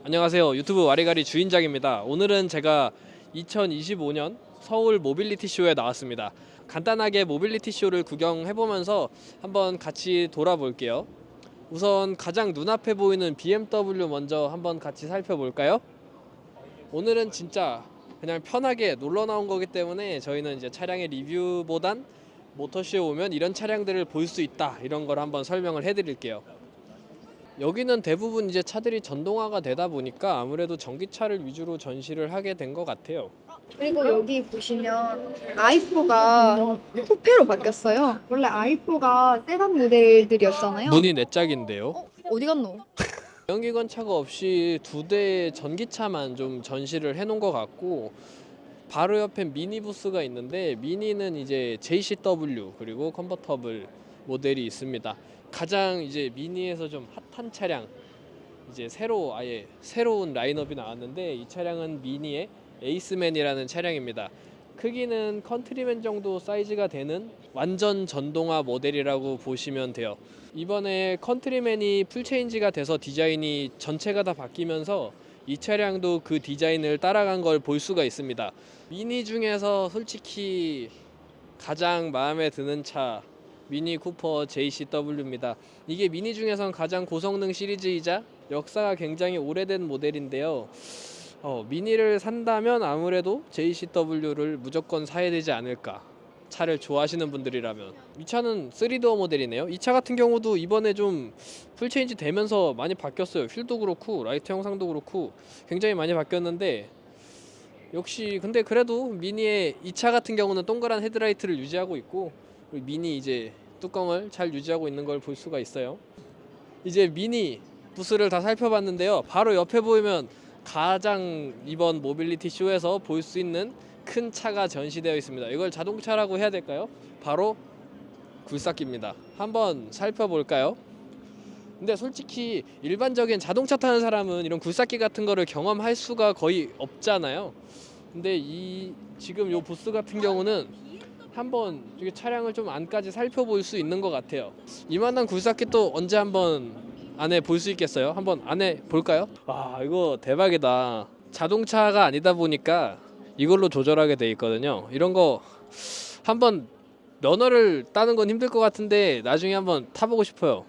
안녕하세요. 유튜브 와리가리 주인장입니다. 오늘은 제가 2025년 서울 모빌리티 쇼에 나왔습니다. 간단하게 모빌리티 쇼를 구경해보면서 한번 같이 돌아볼게요. 우선 가장 눈앞에 보이는 BMW 먼저 한번 같이 살펴볼까요? 오늘은 진짜 그냥 편하게 놀러 나온 거기 때문에 저희는 이제 차량의 리뷰보단 모터쇼에 오면 이런 차량들을 볼 수 있다, 이런 걸 한번 설명을 해드릴게요. 여기는 대부분 이제 차들이 전동화가 되다 보니까 아무래도 전기차를 위주로 전시를 하게 된 것 같아요. 그리고 여기 보시면 i4가 쿠페로 바뀌었어요. 원래 i4가 세단 모델들이었잖아요. 문이 네 짝인데요. 어디 갔노? 연기관 차가 없이 두 대의 전기차만 좀 전시를 해놓은 것 같고, 바로 옆에 미니 부스가 있는데 미니는 이제 JCW 그리고 컨버터블 모델이 있습니다. 가장 이제 미니에서 좀 핫한 차량, 이제 아예 새로운 라인업이 나왔는데 이 차량은 미니의 에이스맨이라는 차량입니다. 크기는 컨트리맨 정도 사이즈가 되는 완전 전동화 모델이라고 보시면 돼요. 이번에 컨트리맨이 풀체인지가 돼서 디자인이 전체가 다 바뀌면서 이 차량도 그 디자인을 따라간 걸 볼 수가 있습니다. 미니 중에서 솔직히 가장 마음에 드는 차, 미니 쿠퍼 JCW입니다. 이게 미니 중에선 가장 고성능 시리즈이자 역사가 굉장히 오래된 모델인데요. 미니를 산다면 아무래도 JCW를 무조건 사야 되지 않을까, 차를 좋아하시는 분들이라면. 이 차는 3도어 모델이네요. 이 차 같은 경우도 이번에 좀 풀체인지 되면서 많이 바뀌었어요. 휠도 그렇고 라이트 형상도 그렇고 굉장히 많이 바뀌었는데, 역시 근데 그래도 미니의 이 차 같은 경우는 동그란 헤드라이트를 유지하고 있고, 미니 이제 뚜껑을 잘 유지하고 있는 걸 볼 수가 있어요. 이제 미니 부스를 다 살펴봤는데요. 바로 옆에 보이면 가장 이번 모빌리티 쇼에서 볼 수 있는 큰 차가 전시되어 있습니다. 이걸 자동차라고 해야 될까요? 바로 굴삭기입니다. 한번 살펴볼까요? 근데 솔직히 일반적인 자동차 타는 사람은 이런 굴삭기 같은 거를 경험할 수가 거의 없잖아요. 근데 지금 요 부스 같은 경우는 한번 이게 차량을 좀 안까지 살펴볼 수 있는 것 같아요. 이만한 굴삭기 또 언제 한번 안에 볼 수 있겠어요? 한번 안에 볼까요? 아, 이거 대박이다. 자동차가 아니다 보니까 이걸로 조절하게 돼 있거든요. 이런 거 한번 면허를 따는 건 힘들 것 같은데 나중에 한번 타보고 싶어요.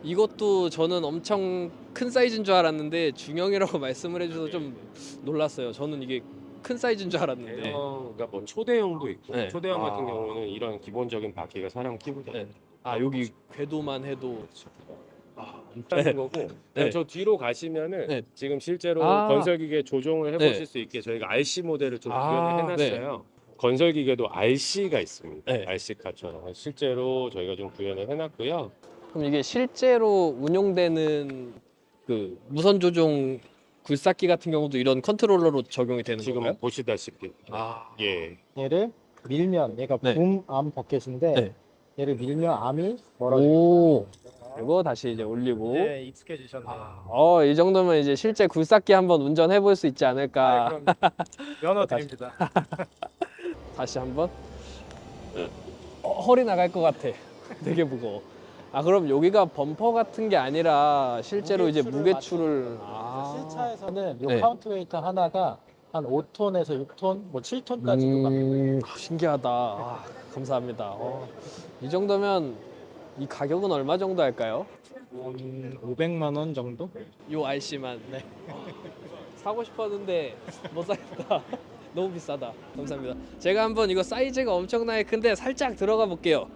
이것도 저는 엄청 큰 사이즈인 줄 알았는데 중형이라고 말씀을 해주셔서 좀 놀랐어요. 저는 이게 큰 사이즈인 줄 알았는데. 그러니까 뭐 초대형도 있고, 네. 초대형 같은 경우는 이런 기본적인 바퀴가 사람 키보다 네. 아, 여기 궤도만 해도 있다는 네. 거고. 네. 저 뒤로 가시면은 네. 지금 실제로 아. 건설기계 조종을 해보실 네. 수 있게 저희가 RC 모델을 좀 아, 구현을 해놨어요. 건설기계도 RC가 있습니다. 네. RC카처럼 실제로 저희가 좀 구현을 해놨고요. 그럼 이게 실제로 운용되는 그 무선 조종 굴삭기 같은 경우도 이런 컨트롤러로 적용이 되는 지금 건가요? 보시다시피 아, 예. 얘를 밀면 얘가 네. 붐암 버켓인데 네. 얘를 밀면 암이 멀어져요. 오, 이거 다시 이제 올리고. 네, 익숙해지셨네요. 이 정도면 이제 실제 굴삭기 한번 운전해 볼 수 있지 않을까. 그럼 면허 드립니다. 다시 한번. 허리 나갈 것 같아. 되게 무거워. 그럼 여기가 범퍼 같은 게 아니라 실제로 이제 무게추를. 실차에서는 이 네. 카운트웨이터 하나가 한 5톤에서 6톤, 뭐 7톤까지도 갑니다. 신기하다. 감사합니다. 이 정도면 이 가격은 얼마 정도 할까요? 500만 원 정도? 요 RC만. 네. 사고 싶었는데 못 사겠다. 너무 비싸다. 감사합니다. 제가 한번 이거 사이즈가 엄청나게 큰데 살짝 들어가 볼게요.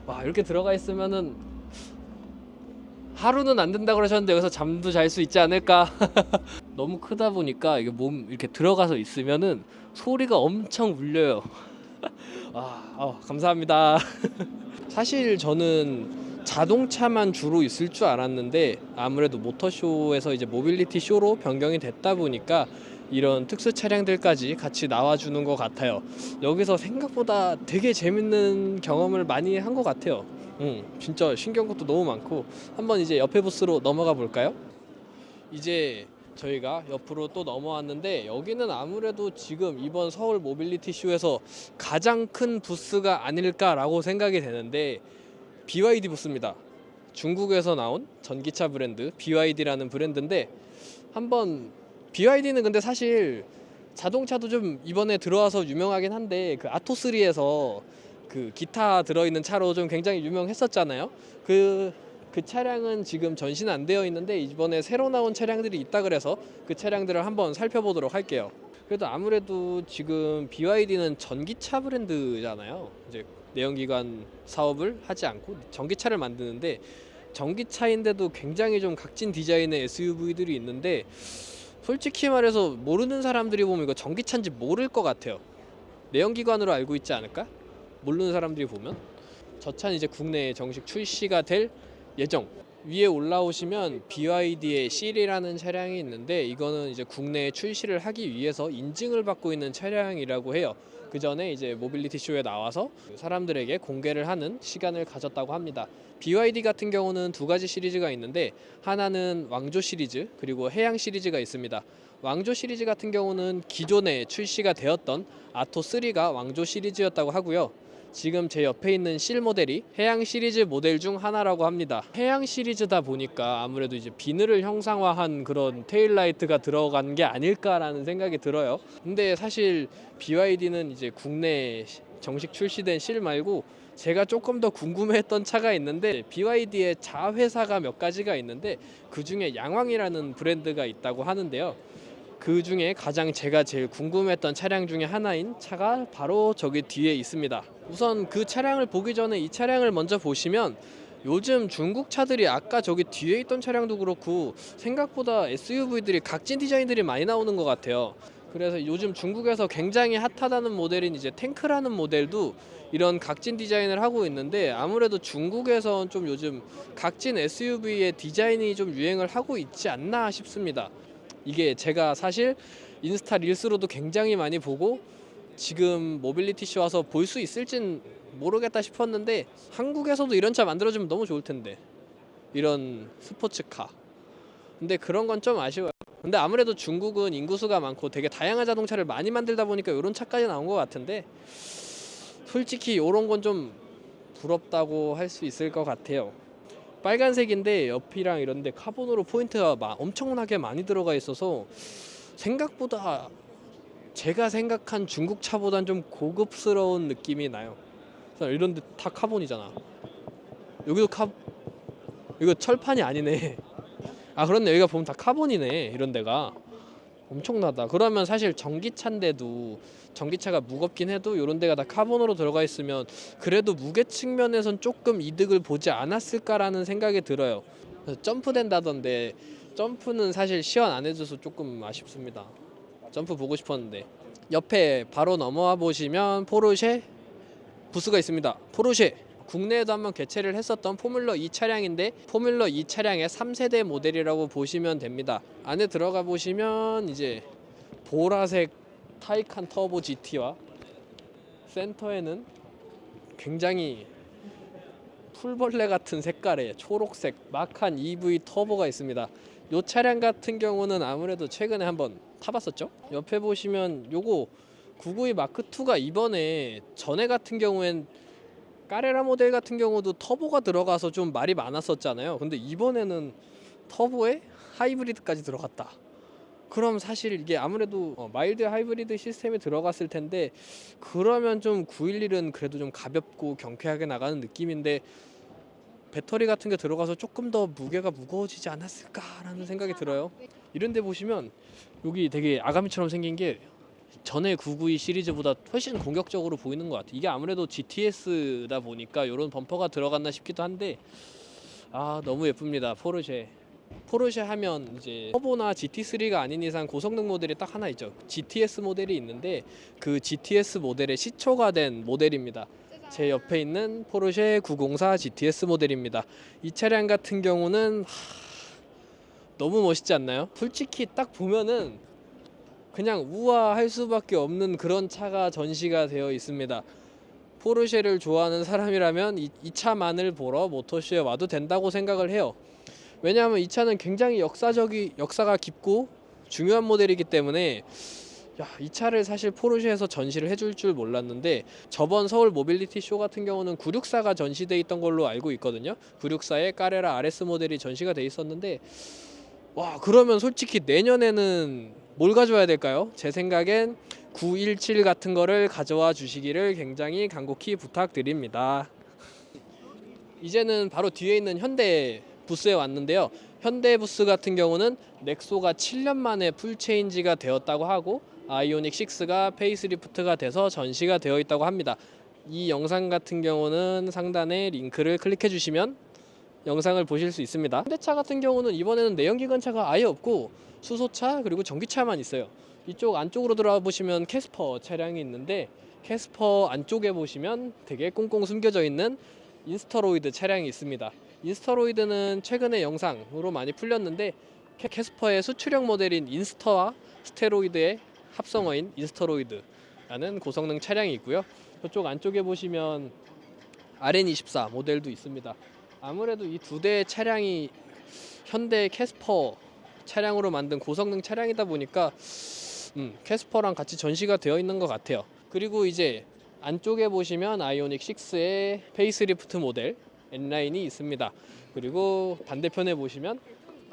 와, 이렇게 들어가 있으면은 하루는 안 된다 그러셨는데 여기서 잠도 잘 수 있지 않을까. 너무 크다 보니까 이게 몸 이렇게 들어가서 있으면은 소리가 엄청 울려요. 감사합니다. 사실 저는 자동차만 주로 있을 줄 알았는데 아무래도 모터쇼에서 이제 모빌리티 쇼로 변경이 됐다 보니까 이런 특수 차량들까지 같이 나와주는 것 같아요. 여기서 생각보다 되게 재밌는 경험을 많이 한 것 같아요. 진짜 신기한 것도 너무 많고. 한번 이제 옆에 부스로 넘어가 볼까요? 이제 저희가 옆으로 또 넘어왔는데 여기는 아무래도 지금 이번 서울 모빌리티 쇼에서 가장 큰 부스가 아닐까라고 생각이 되는데 BYD 부스입니다. 중국에서 나온 전기차 브랜드 BYD라는 브랜드인데 한번 BYD는 근데 사실 자동차도 좀 이번에 들어와서 유명하긴 한데 그 아토3에서 그 기타 들어있는 차로 좀 굉장히 유명했었잖아요. 그 차량은 지금 전시는 안 되어 있는데 이번에 새로 나온 차량들이 있다 그래서 그 차량들을 한번 살펴보도록 할게요. 그래도 아무래도 지금 BYD는 전기차 브랜드잖아요. 이제 내연기관 사업을 하지 않고 전기차를 만드는데 전기차인데도 굉장히 좀 각진 디자인의 SUV들이 있는데 솔직히 말해서 모르는 사람들이 보면 이거 전기차인지 모를 것 같아요. 내연기관으로 알고 있지 않을까? 모르는 사람들이 보면 저 차는 이제 국내에 정식 출시가 될 예정. 위에 올라오시면 BYD의 C라는 차량이 있는데 이거는 이제 국내에 출시를 하기 위해서 인증을 받고 있는 차량이라고 해요. 그 전에 이제 모빌리티 쇼에 나와서 사람들에게 공개를 하는 시간을 가졌다고 합니다. BYD 같은 경우는 두 가지 시리즈가 있는데 하나는 왕조 시리즈 그리고 해양 시리즈가 있습니다. 왕조 시리즈 같은 경우는 기존에 출시가 되었던 아토3가 왕조 시리즈였다고 하고요. 지금 제 옆에 있는 실 모델이 해양 시리즈 모델 중 하나라고 합니다. 해양 시리즈다 보니까 아무래도 이제 비늘을 형상화한 그런 테일라이트가 들어간 게 아닐까라는 생각이 들어요. 근데 사실 BYD는 이제 국내에 정식 출시된 실 말고 제가 조금 더 궁금해했던 차가 있는데 BYD의 자회사가 몇 가지가 있는데 그 중에 양왕이라는 브랜드가 있다고 하는데요. 그 중에 가장 제가 제일 궁금했던 차량 중에 하나인 차가 바로 저기 뒤에 있습니다. 우선 그 차량을 보기 전에 이 차량을 먼저 보시면 요즘 중국 차들이 아까 저기 뒤에 있던 차량도 그렇고 생각보다 SUV들이 각진 디자인들이 많이 나오는 것 같아요. 그래서 요즘 중국에서 굉장히 핫하다는 모델인 이제 탱크라는 모델도 이런 각진 디자인을 하고 있는데 아무래도 중국에선 좀 요즘 각진 SUV의 디자인이 좀 유행을 하고 있지 않나 싶습니다. 이게 제가 사실 인스타 릴스로도 굉장히 많이 보고 지금 모빌리티쇼 와서 볼 수 있을진 모르겠다 싶었는데 한국에서도 이런 차 만들어주면 너무 좋을 텐데 이런 스포츠카. 근데 그런 건 좀 아쉬워요. 근데 아무래도 중국은 인구수가 많고 되게 다양한 자동차를 많이 만들다 보니까 이런 차까지 나온 것 같은데 솔직히 이런 건 좀 부럽다고 할 수 있을 것 같아요. 빨간색인데 옆이랑 이런데 카본으로 포인트가 엄청나게 많이 들어가 있어서 생각보다 제가 생각한 중국 차보단 좀 고급스러운 느낌이 나요. 이런데 다 카본이잖아. 여기도 이거 철판이 아니네. 아 그렇네, 여기가 보면 다 카본이네. 이런 데가 엄청나다. 그러면 사실 전기차인데도 전기차가 무겁긴 해도 이런 데가 다 카본으로 들어가 있으면 그래도 무게 측면에선 조금 이득을 보지 않았을까라는 생각이 들어요. 점프된다던데 점프는 사실 시연 안 해줘서 조금 아쉽습니다. 점프 보고 싶었는데. 옆에 바로 넘어와 보시면 포르쉐 부스가 있습니다. 포르쉐 국내에도 한번 개최를 했었던 포뮬러 2 차량인데 포뮬러 2 차량의 3세대 모델이라고 보시면 됩니다. 안에 들어가 보시면 이제 보라색 타이칸 터보 GT와 센터에는 굉장히 풀벌레 같은 색깔의 초록색 마칸 EV 터보가 있습니다. 이 차량 같은 경우는 아무래도 최근에 한번 타봤었죠. 옆에 보시면 요거 992 마크2가 이번에 전에 같은 경우엔 까레라 모델 같은 경우도 터보가 들어가서 좀 말이 많았었잖아요. 근데 이번에는 터보에 하이브리드까지 들어갔다. 그럼 사실 이게 아무래도 마일드 하이브리드 시스템이 들어갔을 텐데 그러면 좀 911은 그래도 좀 가볍고 경쾌하게 나가는 느낌인데 배터리 같은 게 들어가서 조금 더 무게가 무거워지지 않았을까라는 생각이 들어요. 이런 데 보시면 여기 되게 아가미처럼 생긴 게 전에 992 시리즈보다 훨씬 공격적으로 보이는 것 같아요. 이게 아무래도 GTS다 보니까 이런 범퍼가 들어갔나 싶기도 한데 아 너무 예쁩니다. 포르쉐 하면 이제 터보나 GT3가 아닌 이상 고성능 모델이 딱 하나 있죠. GTS 모델이 있는데 그 GTS 모델의 시초가 된 모델입니다. 제 옆에 있는 포르쉐 904 GTS 모델입니다. 이 차량 같은 경우는 너무 멋있지 않나요? 솔직히 딱 보면은 그냥 우아할 수밖에 없는 그런 차가 전시가 되어 있습니다. 포르쉐를 좋아하는 사람이라면 이 차만을 보러 모터쇼에 와도 된다고 생각을 해요. 왜냐하면 이 차는 굉장히 역사가 깊고 중요한 모델이기 때문에 야, 이 차를 사실 포르쉐에서 전시를 해줄 줄 몰랐는데 저번 서울 모빌리티 쇼 같은 경우는 964가 전시돼 있던 걸로 알고 있거든요. 964의 까레라 RS 모델이 전시가 돼 있었는데 와, 그러면 솔직히 내년에는 뭘 가져와야 될까요? 제 생각엔 917 같은 거를 가져와 주시기를 굉장히 간곡히 부탁드립니다. 이제는 바로 뒤에 있는 현대 부스에 왔는데요. 현대 부스 같은 경우는 넥소가 7년 만에 풀체인지가 되었다고 하고 아이오닉 6가 페이스리프트가 돼서 전시가 되어 있다고 합니다. 이 영상 같은 경우는 상단에 링크를 클릭해 주시면 영상을 보실 수 있습니다. 현대차 같은 경우는 이번에는 내연기관차가 아예 없고 수소차 그리고 전기차만 있어요. 이쪽 안쪽으로 들어와 보시면 캐스퍼 차량이 있는데 캐스퍼 안쪽에 보시면 되게 꽁꽁 숨겨져 있는 인스터로이드 차량이 있습니다. 인스터로이드는 최근에 영상으로 많이 풀렸는데 캐스퍼의 수출형 모델인 인스터와 스테로이드의 합성어인 인스터로이드라는 고성능 차량이 있고요. 저쪽 안쪽에 보시면 RN24 모델도 있습니다. 아무래도 이 두 대의 차량이 현대 캐스퍼 차량으로 만든 고성능 차량이다 보니까 캐스퍼랑 같이 전시가 되어 있는 것 같아요. 그리고 이제 안쪽에 보시면 아이오닉 6의 페이스리프트 모델 N라인이 있습니다. 그리고 반대편에 보시면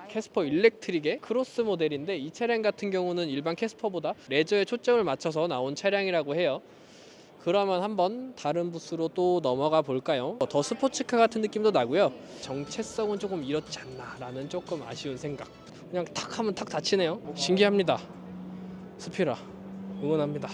캐스퍼 일렉트릭의 크로스 모델인데 이 차량 같은 경우는 일반 캐스퍼보다 레저에 초점을 맞춰서 나온 차량이라고 해요. 그러면 한번 다른 부스로 또 넘어가 볼까요? 더 스포츠카 같은 느낌도 나고요. 정체성은 조금 이렇지 않나 라는 조금 아쉬운 생각. 그냥 탁 하면 탁 닫히네요. 신기합니다. 스피라 응원합니다.